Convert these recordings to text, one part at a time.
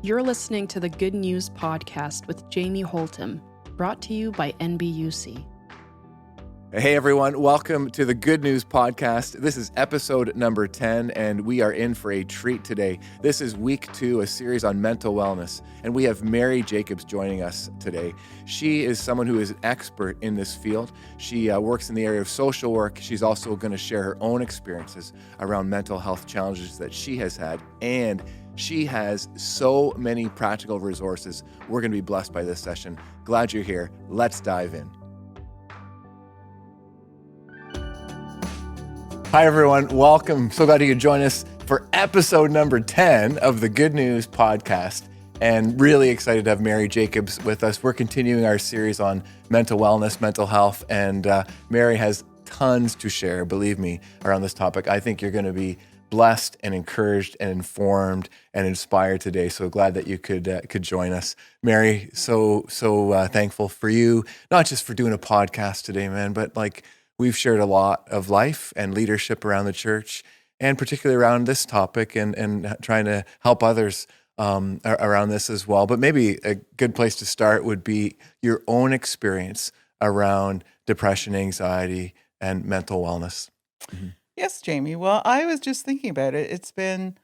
You're listening to the Good News Podcast with Jamie Holtum, brought to you by NBUC. Hey everyone, welcome to the Good News Podcast. This is episode number 10, and we are in for a treat today. This is week 2, a series on mental wellness, and we have Mary Jacobs joining us today. She is someone who is an expert in this field. She works in the area of social work. She's also going to share her own experiences around mental health challenges that she has had, and she has so many practical resources. We're going to be blessed by this session. Glad you're here. Let's dive in. Hi, everyone. Welcome. So glad you could join us for episode number 10 of the Good News Podcast. And really excited to have Mary Jacobs with us. We're continuing our series on mental wellness, mental health, and Mary has tons to share, believe me, around this topic. I think you're going to be blessed and encouraged and informed and inspired today. So glad that you could join us. Mary, so thankful for you, not just for doing a podcast today, man, but we've shared a lot of life and leadership around the church, and particularly around this topic and trying to help others around this as well. But maybe a good place to start would be your own experience around depression, anxiety, and mental wellness. Mm-hmm. Yes, Jamie. Well, I was just thinking about it. It's been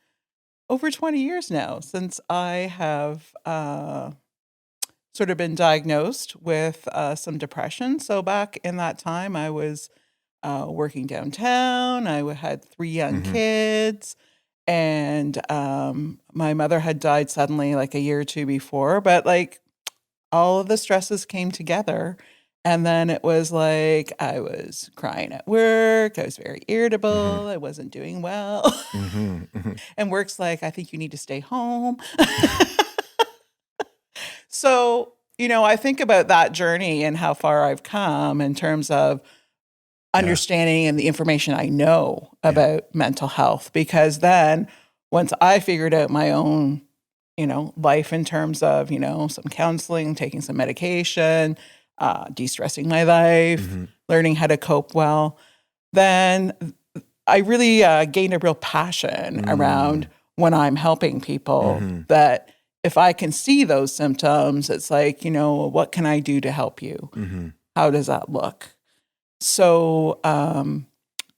over 20 years now since I have sort of been diagnosed with some depression. So back in that time, I was working downtown. I had 3 young kids, and my mother had died suddenly a year or 2 before. But all of the stresses came together. And then it was I was crying at work. I was very irritable. I wasn't doing well. And work's I think you need to stay home. So, I think about that journey and how far I've come in terms of understanding and the information I know about mental health. Because then once I figured out my own, life in terms of, some counseling, taking some medication, de-stressing my life, learning how to cope well, then I really gained a real passion around when I'm helping people that if I can see those symptoms, it's what can I do to help you? How does that look? So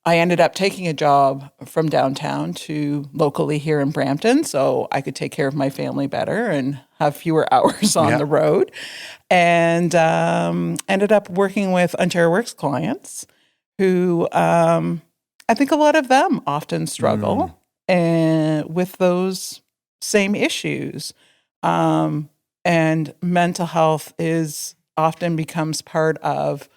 I ended up taking a job from downtown to locally here in Brampton so I could take care of my family better and have fewer hours on the road. And ended up working with Ontario Works clients who I think a lot of them often struggle with those same issues. And mental health often becomes part of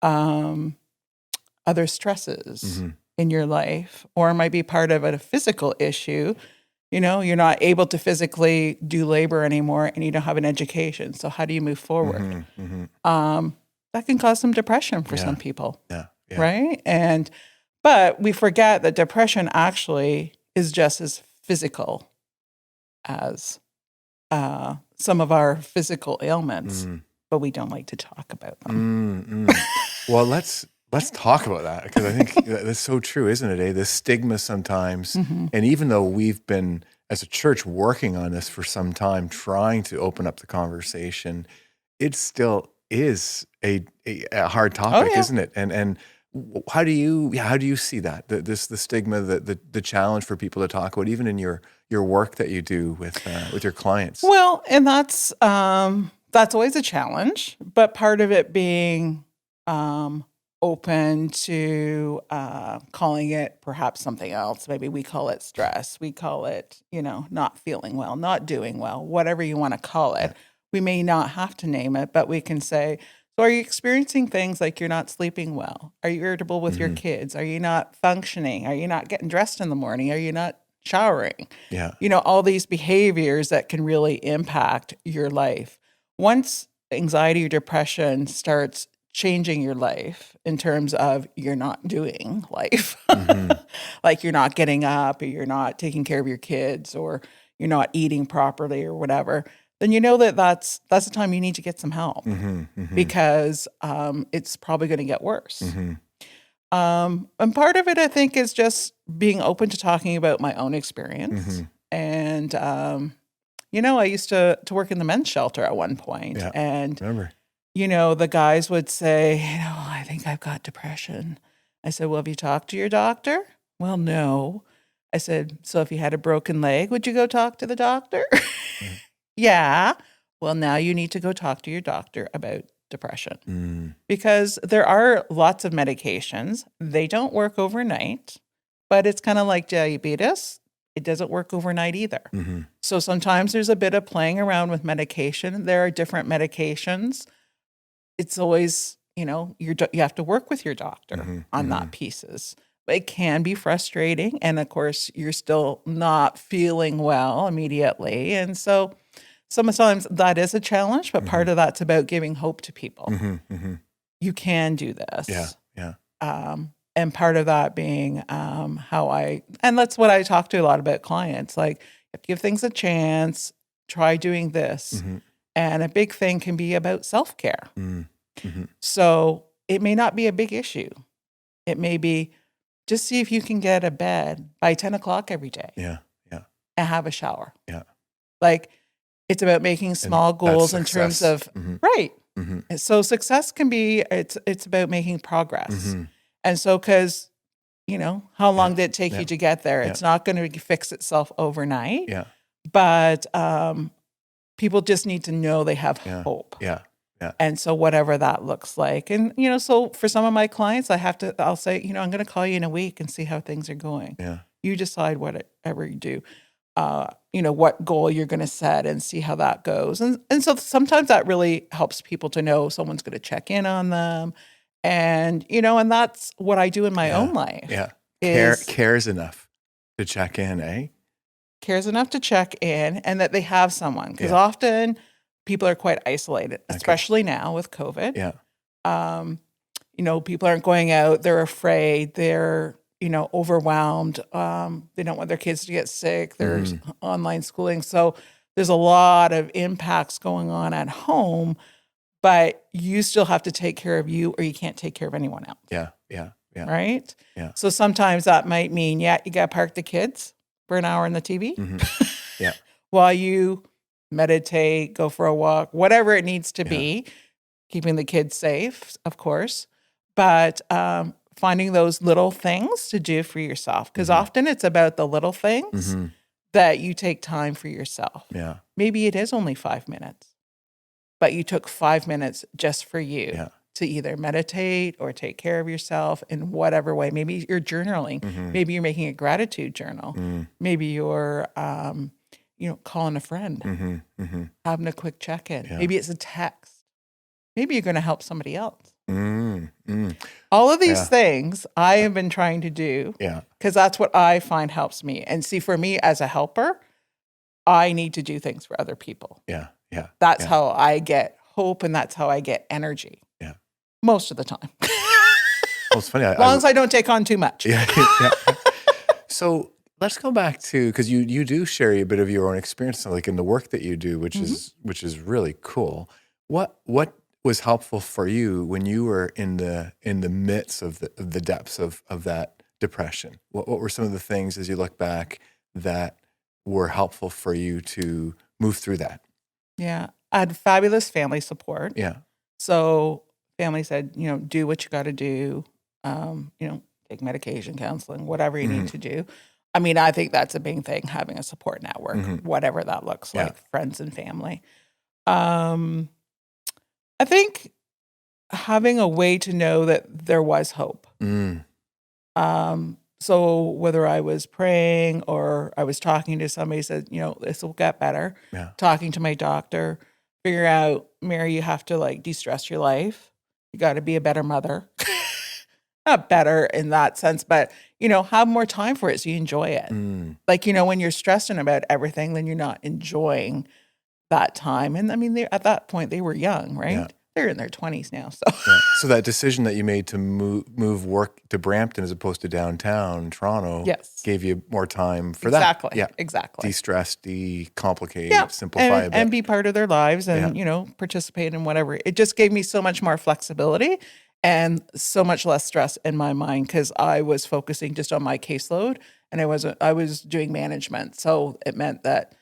other stresses in your life, or it might be part of a physical issue. You're not able to physically do labor anymore and you don't have an education. So how do you move forward? That can cause some depression for some people, right? But we forget that depression actually is just as physical as some of our physical ailments, but we don't like to talk about them. Well, let's talk about that, because I think that's so true, isn't it? This stigma sometimes, and even though we've been, as a church, working on this for some time, trying to open up the conversation, it still is a hard topic, isn't it? And how do you see that? The stigma, the challenge for people to talk about, even in your work that you do with your clients? Well, and that's always a challenge, but part of it being open to calling it perhaps something else. Maybe we call it stress. We call it, not feeling well, not doing well, whatever you want to call it. We may not have to name it, but we can say, so are you experiencing things like you're not sleeping well? Are you irritable with your kids? Are you not functioning? Are you not getting dressed in the morning? Are you not showering? All these behaviors that can really impact your life. Once anxiety or depression starts changing your life in terms of you're not doing life, you're not getting up, or you're not taking care of your kids, or you're not eating properly or whatever, then that's the time you need to get some help because it's probably going to get worse. And part of it, I think, is just being open to talking about my own experience and I used to work in the men's shelter at one point, Yeah. and Remember? the guys would say, I think I've got depression. I said, well, have you talked to your doctor? Well, no. I said, so if you had a broken leg, would you go talk to the doctor? Yeah. Well, now you need to go talk to your doctor about depression because there are lots of medications. They don't work overnight, but it's kind of like diabetes. It doesn't work overnight either. So sometimes there's a bit of playing around with medication. There are different medications. It's always, you have to work with your doctor on that pieces. But it can be frustrating. And of course, you're still not feeling well immediately. And so sometimes that is a challenge, but part of that's about giving hope to people. You can do this. Yeah. And part of that being and that's what I talk to a lot about clients, like you have to give things a chance, try doing this. And a big thing can be about self-care. So it may not be a big issue. It may be just see if you can get a bed by 10 o'clock every day. Yeah. And have a shower. Yeah. Like it's about making small goals in terms of, right. So success can be, it's about making progress. And so, because, how long did it take you to get there? It's not going to fix itself overnight. Yeah. But people just need to know they have hope. Yeah. And so whatever that looks like. And, so for some of my clients, I'll say, I'm going to call you in a week and see how things are going. Yeah. You decide whatever you do. What goal you're going to set and see how that goes. And so sometimes that really helps people to know someone's going to check in on them. And, and that's what I do in my own life. Yeah. Is Cares enough to check in, eh? Cares enough to check in and that they have someone. Because often people are quite isolated, especially now with COVID. Yeah. People aren't going out. They're afraid. They're, overwhelmed. They don't want their kids to get sick. There's online schooling. So there's a lot of impacts going on at home, but you still have to take care of you or you can't take care of anyone else. Yeah. Right? Yeah. So sometimes that might mean, you got to park the kids for an hour on the TV Yeah. while you meditate, go for a walk, whatever it needs to be, keeping the kids safe, of course. But finding those little things to do for yourself. Because often it's about the little things that you take time for yourself. Yeah. Maybe it is only 5 minutes, but you took 5 minutes just for you to either meditate or take care of yourself in whatever way. Maybe you're journaling. Maybe you're making a gratitude journal. Maybe you're, calling a friend, having a quick check-in. Yeah. Maybe it's a text. Maybe you're going to help somebody else. All of these things I have been trying to do because that's what I find helps me. And see, for me as a helper, I need to do things for other people. Yeah. That's how I get hope and that's how I get energy. Yeah. Most of the time. Well, it's funny. As long as I don't take on too much. Yeah. So let's go back to, because you do share a bit of your own experience, like in the work that you do, which is really cool. What was helpful for you when you were in the midst of the depths of that depression? What were some of the things as you look back that were helpful for you to move through that? Yeah. I had fabulous family support. Yeah. So family said, do what you got to do. Take medication, counseling, whatever you need to do. I mean, I think that's a big thing, having a support network, whatever that looks like, friends and family. I think having a way to know that there was hope. So whether I was praying or I was talking to somebody, said, this will get better. Yeah. Talking to my doctor, figure out, Mary, you have to de-stress your life. You got to be a better mother. Not better in that sense, but, have more time for it so you enjoy it. When you're stressing about everything, then you're not enjoying that time. And I mean, at that point, they were young, right? Yeah. They're in their 20s now. So So that decision that you made to move work to Brampton as opposed to downtown Toronto gave you more time for that. Exactly. Yeah. Exactly. De-stress, decomplicate, simplify a bit. And be part of their lives and, participate in whatever. It just gave me so much more flexibility and so much less stress in my mind because I was focusing just on my caseload and I was doing management. So it meant that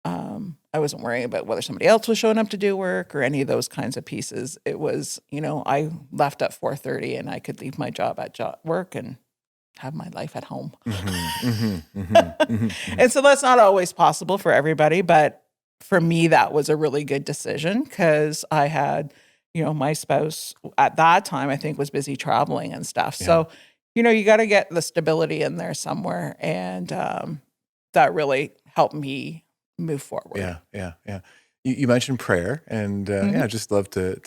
I wasn't worrying about whether somebody else was showing up to do work or any of those kinds of pieces. It was, I left at 4:30 and I could leave my job at work and have my life at home. And so that's not always possible for everybody, but for me, that was a really good decision because I had, my spouse at that time, I think, was busy traveling and stuff. Yeah. So, you got to get the stability in there somewhere. And that really helped me move forward. Yeah. You mentioned prayer, and I'd just love to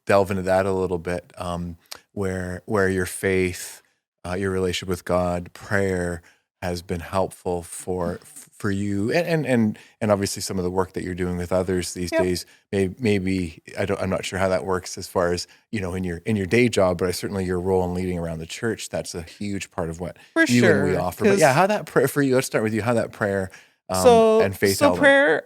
delve into that a little bit, where your faith, your relationship with God, prayer has been helpful for you, and obviously some of the work that you're doing with others these days. Maybe I'm not sure how that works as far as in your day job, but certainly your role in leading around the church. That's a huge part of what you and we offer. But how that prayer for you. Let's start with you. How that prayer and faith. So prayer,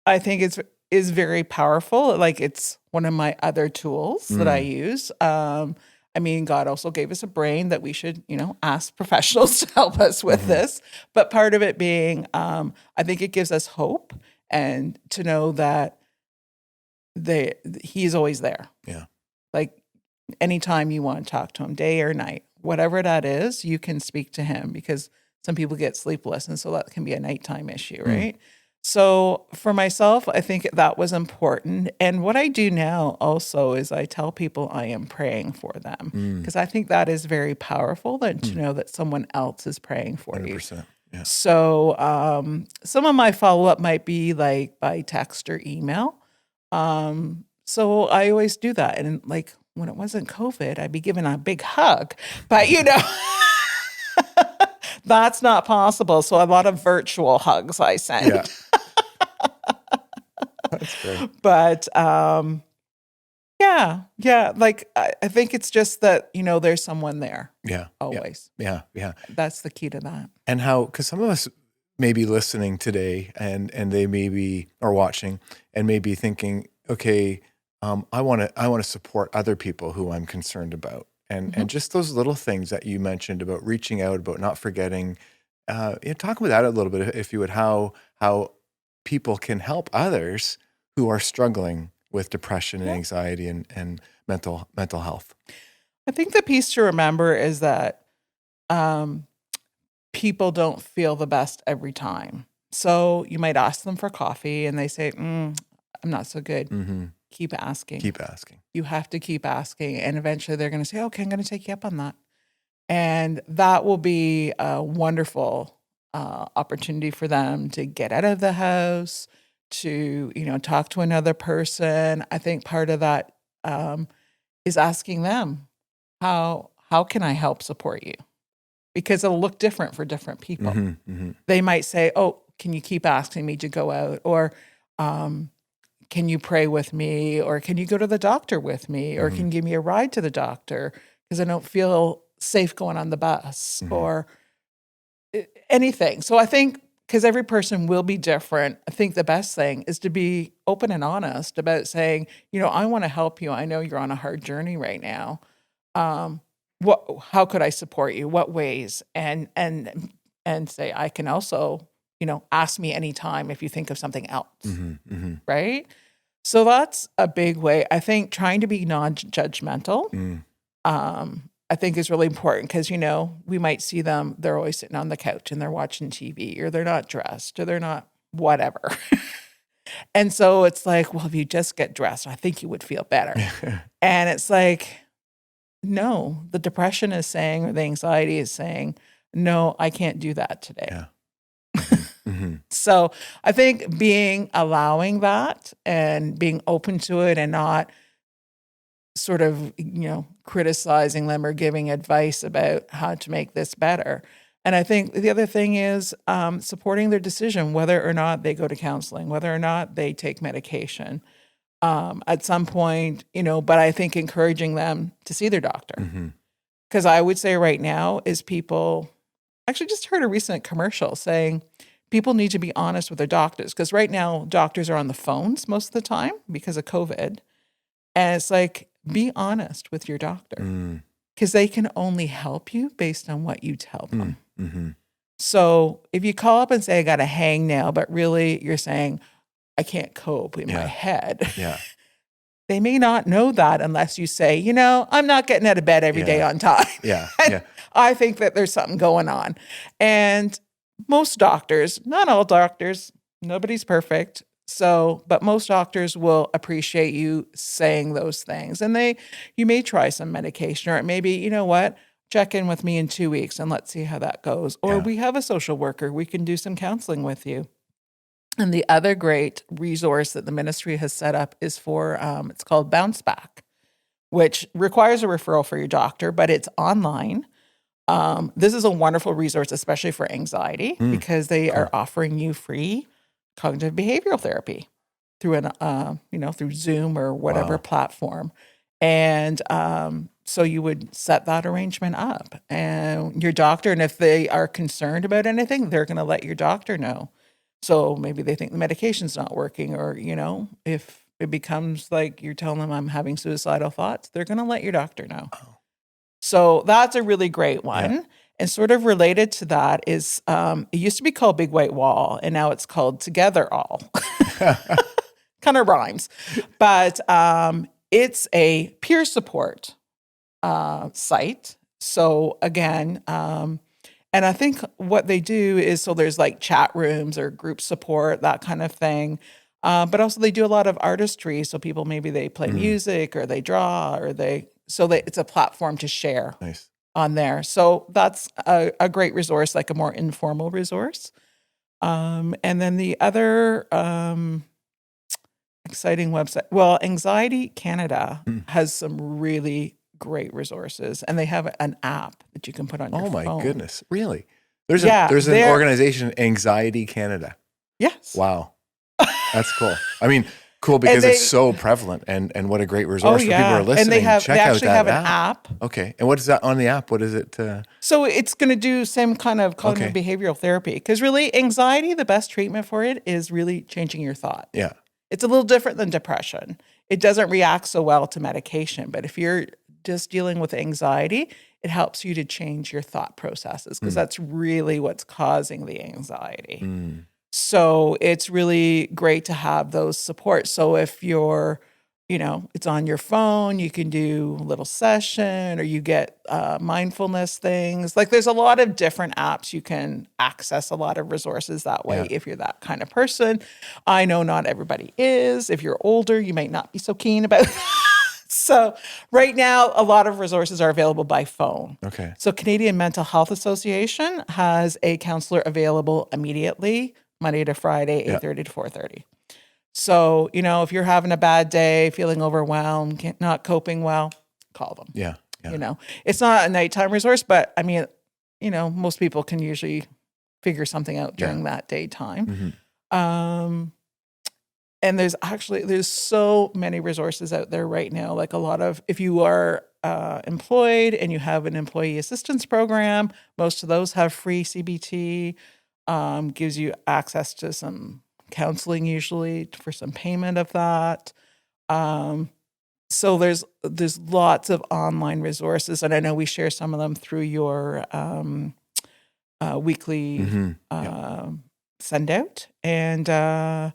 I think is very powerful. Like it's one of my other tools that I use. God also gave us a brain that we should, ask professionals to help us with this. But part of it being, I think it gives us hope and to know that he's always there. Yeah. Like anytime you want to talk to him, day or night, whatever that is, you can speak to him because some people get sleepless. And so that can be a nighttime issue, right? So for myself, I think that was important. And what I do now also is I tell people I am praying for them because I think that is very powerful to know that someone else is praying for 100%, you. Yeah. So some of my follow-up might be like by text or email. So I always do that. And like when it wasn't COVID, I'd be given a big hug, but that's not possible. So a lot of virtual hugs I send. Yeah. That's great. But like I think it's just that there's someone there. Yeah. Always. Yeah. That's the key to that. And because some of us may be listening today, and they maybe are watching, and maybe thinking, okay, I want to support other people who I'm concerned about. And just those little things that you mentioned about reaching out, about not forgetting, talk about that a little bit, if you would, how people can help others who are struggling with depression and anxiety and mental health. I think the piece to remember is that people don't feel the best every time. So you might ask them for coffee and they say, I'm not so good. Mm-hmm. Keep asking. You have to keep asking. And eventually they're going to say, okay, I'm going to take you up on that. And that will be a wonderful opportunity for them to get out of the house, to, talk to another person. I think part of that is asking them, how can I help support you? Because it'll look different for different people. They might say, oh, can you keep asking me to go out? Or, can you pray with me? Or can you go to the doctor with me? Or can you give me a ride to the doctor? Because I don't feel safe going on the bus or anything. So I think because every person will be different, I think the best thing is to be open and honest about saying, I want to help you. I know you're on a hard journey right now. How could I support you? What ways? And say, I can also, ask me anytime if you think of something else, right? So that's a big way. I think trying to be non-judgmental, I think is really important because, we might see them, they're always sitting on the couch and they're watching TV or they're not dressed or they're not whatever. And so it's like, well, if you just get dressed, I think you would feel better. And it's like, no, the depression is saying, or the anxiety is saying, no, I can't do that today. Yeah. So I think allowing that and being open to it and not sort of, criticizing them or giving advice about how to make this better. And I think the other thing is supporting their decision, whether or not they go to counseling, whether or not they take medication at some point, but I think encouraging them to see their doctor. Because I would say right now is people, actually just heard a recent commercial saying people need to be honest with their doctors. Because right now doctors are on the phones most of the time because of COVID. And it's like, be honest with your doctor because they can only help you based on what you tell them. So if you call up and say, I got a hangnail, but really you're saying, I can't cope in my head. Yeah. They may not know that unless you say, I'm not getting out of bed every day on time. Yeah. Yeah. I think that there's something going on. And most doctors, not all doctors, nobody's perfect. But most doctors will appreciate you saying those things. And you may try some medication, or it may be, you know what, check in with me in 2 weeks and let's see how that goes. Or we have a social worker, we can do some counseling with you. And the other great resource that the ministry has set up is for, it's called Bounce Back, which requires a referral for your doctor, but it's online. This is a wonderful resource, especially for anxiety, because they are offering you free cognitive behavioral therapy through through Zoom or whatever platform. And so you would set that arrangement up, and your doctor, and if they are concerned about anything, they're going to let your doctor know. So maybe they think the medication's not working, or, if it becomes like you're telling them I'm having suicidal thoughts, they're going to let your doctor know. Oh. So that's a really great one. Yeah. And sort of related to that is, it used to be called Big White Wall, and now it's called Together All. Kind of rhymes. But it's a peer support site. So again, and I think what they do is, so there's like chat rooms or group support, that kind of thing. But also they do a lot of artistry. So people, maybe they play music or they draw or it's a platform to share on there. So that's a great resource, like a more informal resource. And then the other exciting website, well, Anxiety Canada has some really great resources, and they have an app that you can put on your phone. Oh my goodness. Really? There's an organization, Anxiety Canada. Yes. Wow. That's cool. I mean, cool because it's so prevalent, and what a great resource for people who are listening. And they actually have an app. Okay. And what is that on the app? What is it? So it's going to do some kind of cognitive behavioral therapy, because really anxiety, the best treatment for it is really changing your thought. Yeah. It's a little different than depression. It doesn't react so well to medication, but if you're just dealing with anxiety, it helps you to change your thought processes, because that's really what's causing the anxiety. So it's really great to have those supports. So if you're, it's on your phone, you can do a little session, or you get mindfulness things. Like there's a lot of different apps. You can access a lot of resources that way if you're that kind of person. I know not everybody is. If you're older, you might not be so keen about that. So right now, a lot of resources are available by phone. Okay. So Canadian Mental Health Association has a counselor available immediately, Monday to Friday, 8:30 to 4:30. So, if you're having a bad day, feeling overwhelmed, not coping well, call them. Yeah. It's not a nighttime resource, but I mean, most people can usually figure something out during that daytime. And there's so many resources out there right now. Like if you are employed and you have an employee assistance program, most of those have free CBT, gives you access to some counseling usually for some payment of that. So there's lots of online resources, and I know we share some of them through your weekly send out. And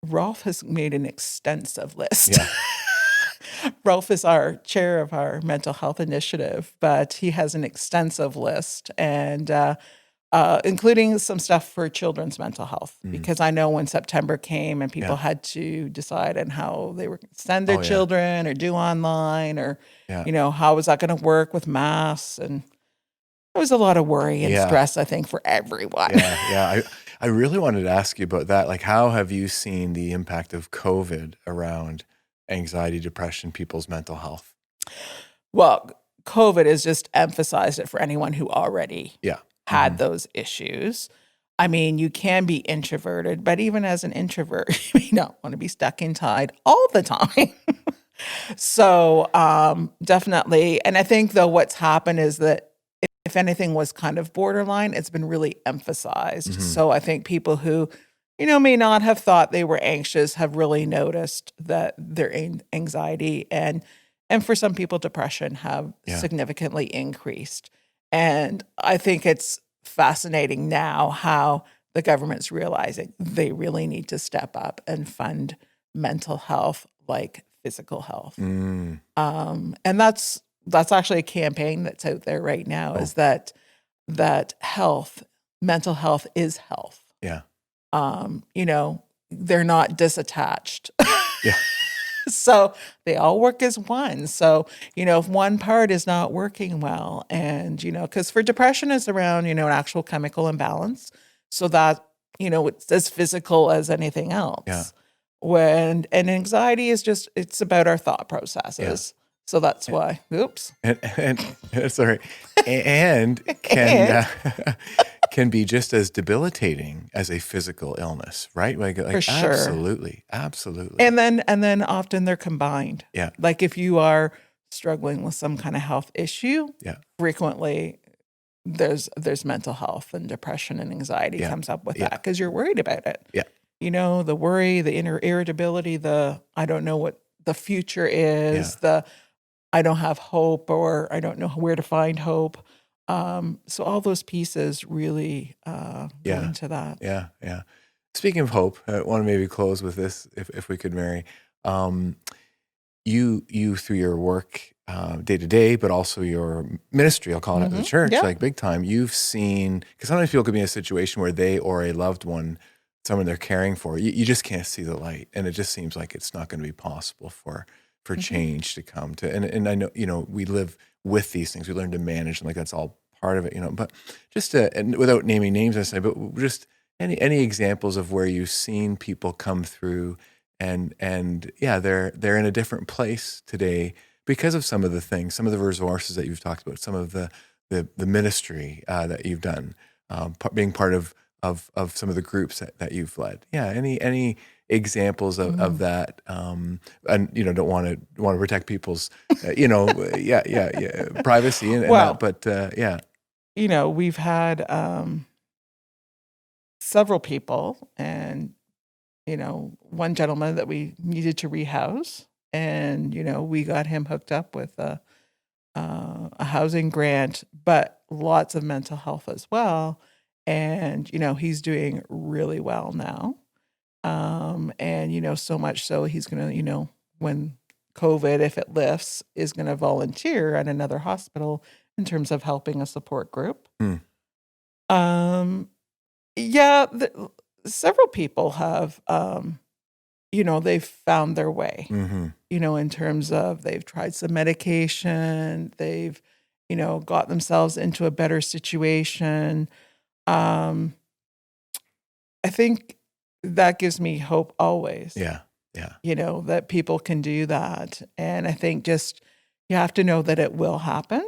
Rolf has made an extensive list. Yeah. Rolf is our chair of our mental health initiative, but he has an extensive list, and including some stuff for children's mental health, because I know when September came and people had to decide on how they were send their children or do online, or how was that going to work with masks, and there was a lot of worry and stress, I think, for everyone. I really wanted to ask you about that. Like, how have you seen the impact of COVID around anxiety, depression, people's mental health? Well, COVID has just emphasized it for anyone who already had those issues. I mean, you can be introverted, but even as an introvert, you may not want to be stuck inside all the time. So definitely. And I think, though, what's happened is that if anything was kind of borderline, it's been really emphasized. So I think people who, may not have thought they were anxious have really noticed that their anxiety and for some people, depression have significantly increased. And I think it's fascinating now how the government's realizing they really need to step up and fund mental health like physical health. And that's actually a campaign that's out there right now, is that mental health is health. Yeah. They're not disattached. Yeah. So they all work as one. So, if one part is not working well, and, because for depression is around, an actual chemical imbalance. So that, it's as physical as anything else. Yeah. And anxiety is it's about our thought processes. Yeah. So that's why, oops. And sorry. And can be just as debilitating as a physical illness, right? Like for sure. Absolutely. And then often they're combined. Yeah. Like if you are struggling with some kind of health issue, frequently there's mental health and depression and anxiety comes up with that because you're worried about it. Yeah. The worry, the inner irritability, the I don't know what the future is, I don't have hope, or I don't know where to find hope. So all those pieces really go into that. Yeah, yeah. Speaking of hope, I want to maybe close with this, if we could, Mary. You through your work day to day, but also your ministry, I'll call it, at the church, like big time, you've seen, because sometimes people could be in a situation where they or a loved one, someone they're caring for, you just can't see the light. And it just seems like it's not going to be possible for change to come to. And I know, we live with these things. We learn to manage them, like that's all part of it, but just and without naming names, I say, but just any examples of where you've seen people come through and they're in a different place today because of some of the things, some of the resources that you've talked about, some of the ministry that you've done, being part of some of the groups that you've led. Yeah. Any examples of that, and don't want to protect people's, privacy and that, but we've had several people, and one gentleman that we needed to rehouse, and we got him hooked up with a housing grant, but lots of mental health as well, and he's doing really well now. And so much so he's going to, when COVID, if it lifts, is going to volunteer at another hospital in terms of helping a support group. Several people have, they've found their way, in terms of they've tried some medication, they've, got themselves into a better situation. I think that gives me hope always. Yeah. That people can do that. And I think just you have to know that it will happen.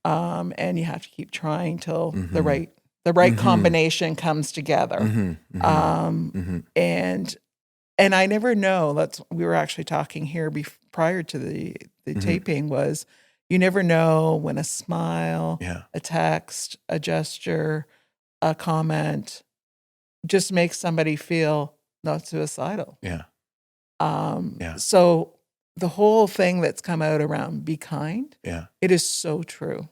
And you have to keep trying till the right combination comes together. And I never know, we were actually talking here prior to the taping, was you never know when a smile, a text, a gesture, a comment just makes somebody feel not suicidal. So the whole thing that's come out around be kind, it is so true.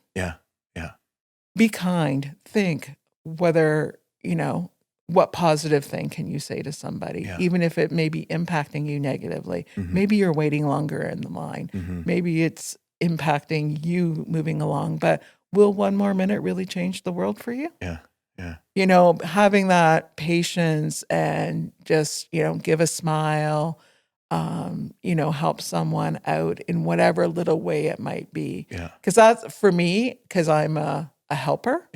Be kind. Think whether, what positive thing can you say to somebody, even if it may be impacting you negatively. Maybe you're waiting longer in the line. Maybe it's impacting you moving along, but will one more minute really change the world for you? Having that patience and just, give a smile, help someone out in whatever little way it might be. Because that's, for me, because I'm a helper.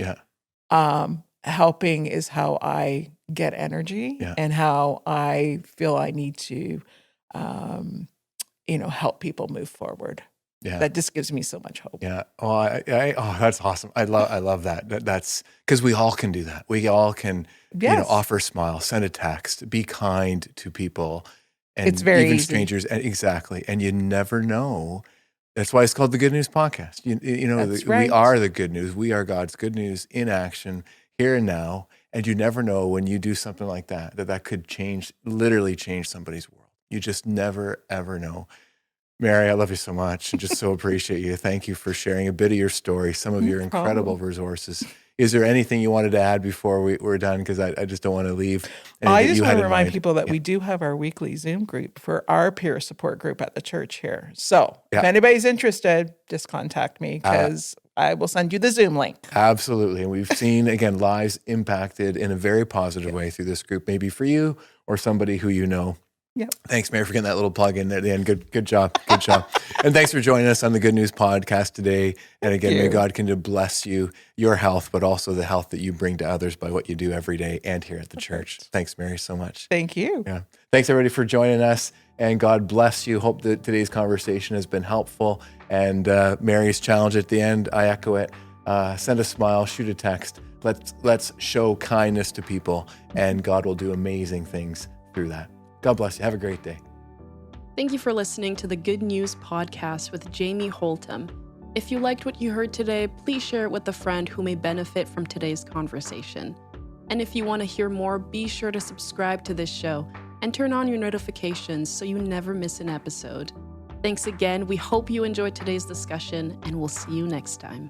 Helping is how I get energy and how I feel I need to, help people move forward. That just gives me so much hope. Oh, that's awesome. I love that. That's because we all can do that. We all can, offer a smile, send a text, be kind to people, and it's very even easy. strangers. Exactly. And you never know. That's why it's called the Good News Podcast. Right. We are the good news. We are God's good news in action here and now. And you never know when you do something like that could literally change somebody's world. You just never, ever know. Mary, I love you so much. I just so appreciate you. Thank you for sharing a bit of your story, some of your incredible resources Is there anything you wanted to add before we're done? Because I just don't want to leave. I just want to remind people that we do have our weekly Zoom group for our peer support group at the church here. So if anybody's interested, just contact me because I will send you the Zoom link. Absolutely. And we've seen, again, lives impacted in a very positive way through this group, maybe for you or somebody who you know. Yep. Thanks, Mary, for getting that little plug in there at the end. Good job. Good job. And thanks for joining us on the Good News Podcast today. And again, may God continue to bless you, your health, but also the health that you bring to others by what you do every day and here at the church. Thanks, Mary, so much. Thank you. Yeah. Thanks, everybody, for joining us. And God bless you. Hope that today's conversation has been helpful. And Mary's challenge at the end, I echo it. Send a smile, shoot a text. Let's show kindness to people, and God will do amazing things through that. God bless you. Have a great day. Thank you for listening to the Good News Podcast with Jamie Holtum. If you liked what you heard today, please share it with a friend who may benefit from today's conversation. And if you want to hear more, be sure to subscribe to this show and turn on your notifications so you never miss an episode. Thanks again. We hope you enjoyed today's discussion, and we'll see you next time.